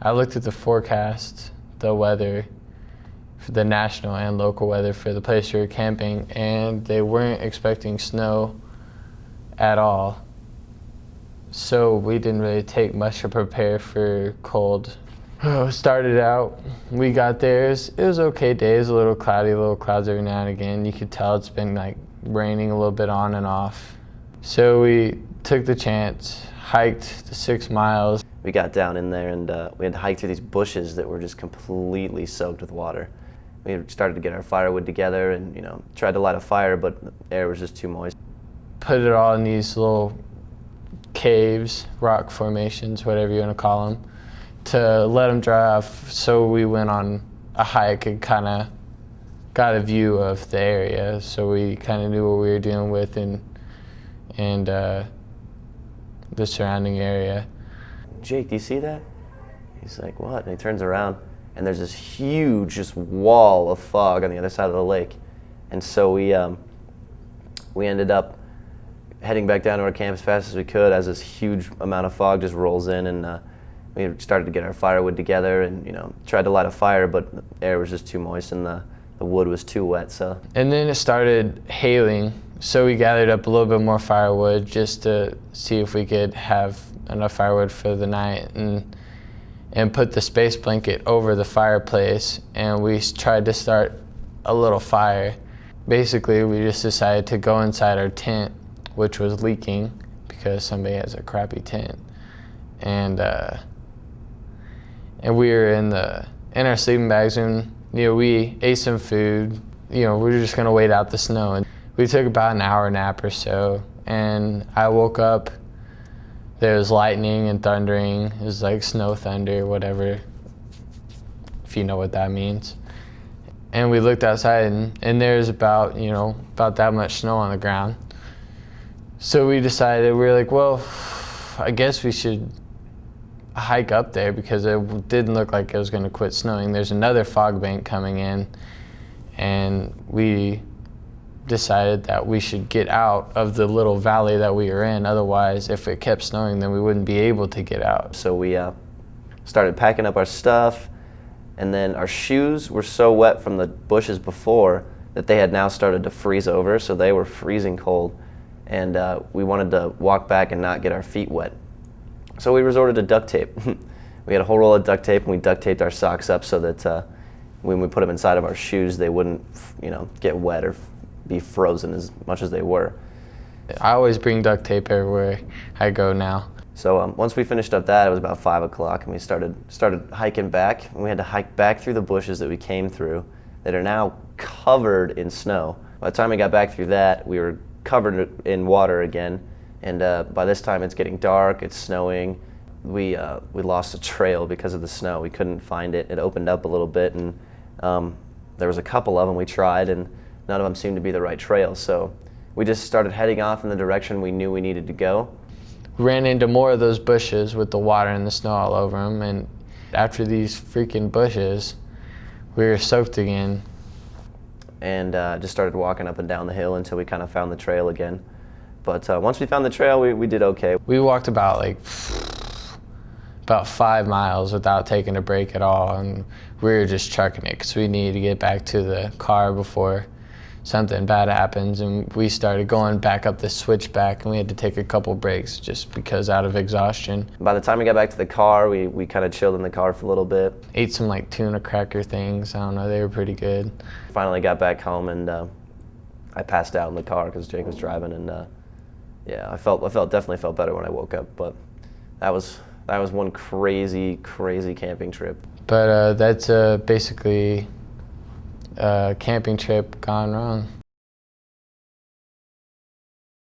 I looked at the forecast, the weather, for the national and local weather for the place we were camping, and they weren't expecting snow at all. So we didn't really take much to prepare for cold. Started out, we got there, it was okay day. It was a little cloudy, little clouds every now and again. You could tell it's been like raining a little bit on and off. So we took the chance, hiked the 6 miles. We got down in there and we had to hike through these bushes that were just completely soaked with water. We started to get our firewood together and, tried to light a fire, but the air was just too moist. Put it all in these little caves, rock formations, whatever you want to call them, to let them dry off. So we went on a hike and kind of got a view of the area, so we kind of knew what we were dealing with and the surrounding area. Jake, do you see that? He's like, what? And he turns around and there's this huge just wall of fog on the other side of the lake. And so we ended up heading back down to our camp as fast as we could as this huge amount of fog just rolls in, and we started to get our firewood together and tried to light a fire, but the air was just too moist and the wood was too wet. So. And then it started hailing, so we gathered up a little bit more firewood just to see if we could have enough firewood for the night, and put the space blanket over the fireplace, and we tried to start a little fire. Basically, we just decided to go inside our tent, which was leaking because somebody has a crappy tent, and we were in our sleeping bags, and we ate some food. We were just gonna wait out the snow, and we took about an hour nap or so, and I woke up. There was lightning and thundering. It was like snow thunder, whatever, if you know what that means. And we looked outside, and there's about that much snow on the ground. So we decided, we were like, well, I guess we should hike up there because it didn't look like it was going to quit snowing. There's another fog bank coming in, and we decided that we should get out of the little valley that we were in. Otherwise, if it kept snowing, then we wouldn't be able to get out. So we started packing up our stuff, and then our shoes were so wet from the bushes before that they had now started to freeze over, so they were freezing cold, and we wanted to walk back and not get our feet wet. So we resorted to duct tape. We had a whole roll of duct tape, and we duct taped our socks up so that when we put them inside of our shoes, they wouldn't get wet or be frozen as much as they were. I always bring duct tape everywhere I go now. So once we finished up that, it was about 5 o'clock, and we started hiking back. And we had to hike back through the bushes that we came through that are now covered in snow. By the time we got back through that, we were covered in water again, and by this time it's getting dark, it's snowing. We lost a trail because of the snow. We couldn't find it. It opened up a little bit, and there was a couple of them we tried, and none of them seemed to be the right trail. So we just started heading off in the direction we knew we needed to go. We ran into more of those bushes with the water and the snow all over them, and after these freaking bushes, we were soaked again. And just started walking up and down the hill until we kind of found the trail again. But once we found the trail, we did okay. We walked about 5 miles without taking a break at all, and we were just trucking it because we needed to get back to the car before something bad happens. And we started going back up the switchback, and we had to take a couple breaks just because out of exhaustion. By the time we got back to the car, we kind of chilled in the car for a little bit. Ate some tuna cracker things. I don't know, they were pretty good. Finally got back home, and I passed out in the car because Jake was driving, and I definitely felt better when I woke up. But that was one crazy camping trip. But that's basically a camping trip gone wrong.